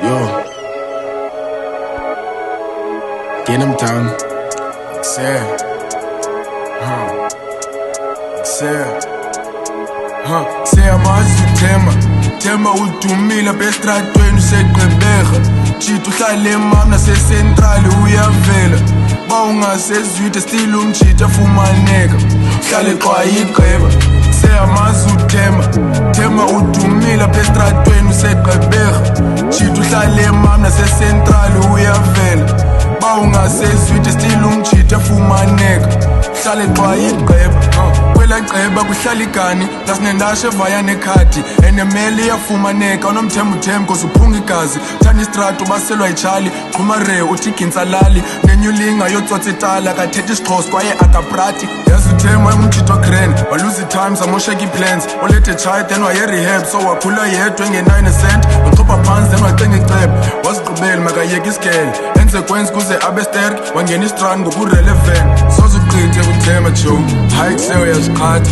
Yo, get him down. Excel. Siyamazi Thema udumile bestradweni useGqeberha Jita uhlale emam nasecentral uyavela Bawungasezwide still umjita fumaneka Uhlale xwayiGqeba Siyamazi Thema udumile bestradweni useGqeberha Jita uhlale emam nasecentral uyavela Bawungasezwide still umjita fumaneka Uhlale xwayiGqeba Kwela Gqeba kuhlala igani Lasinendashe vaya nekhadi Enemeli yafumaneka Unomthembu cause uphunga igazi Thani istrato baselwa ichali Qhuma re uthi ginsalali Nenyulinga yotsotsa itala Kathethi isixhosa kwaye akaprati Yazi Thema umjito grand Waluzi times amosheki plans Olethe chai then waye rehab So wakhula yedwa engenayine cent Wachopha phansi then wacenga iceba Waziqubeli makayeka isikele Enze kwenzi kuze abe sterk Wangena istrand ngokurelevant Soze uqithe kuThema Joe Hayi kuseyo yazikhatha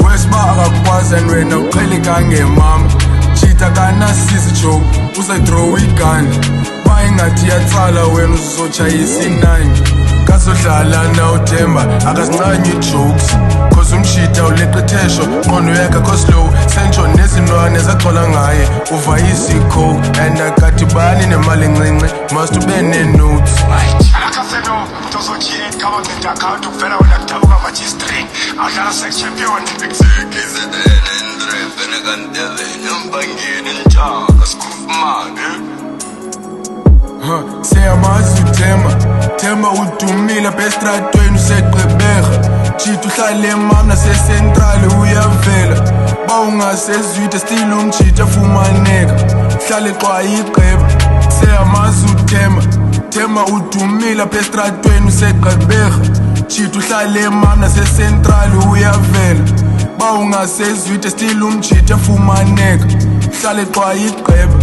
Wesiba akakwazi and wena uqhele kangemama Jita kanasisi Joe Usayidraw igani Bayingathi yatsala wena uzotshayisa inani Kasodlala na uThemba akazincanye ijokes Cause umshita uleqethesho Qondo yakhe koslow Sentsho nezinwane zagcola ngaye Uvayisa i-coke And akadibani nemali ncinci Must ube ne-notes Akaseno Tozochini government account Uvela wena kudabuka majistri Adlala sex champion KZN Ndref Enekandele Nyambangini Njaka Skufumane Siyamazi Thema udumile bestradweni useGqeberha Jita uhlale emam nasecentral uyavela Bawungasezwide still umjita fumaneka Uhlale xwayiGqeba Siyamazi Thema udumile bestradweni useGqeberha Jita uhlale emam nasecentral uyavela Bawungasezwide still umjita fumaneka Uhlale xwayiGqeba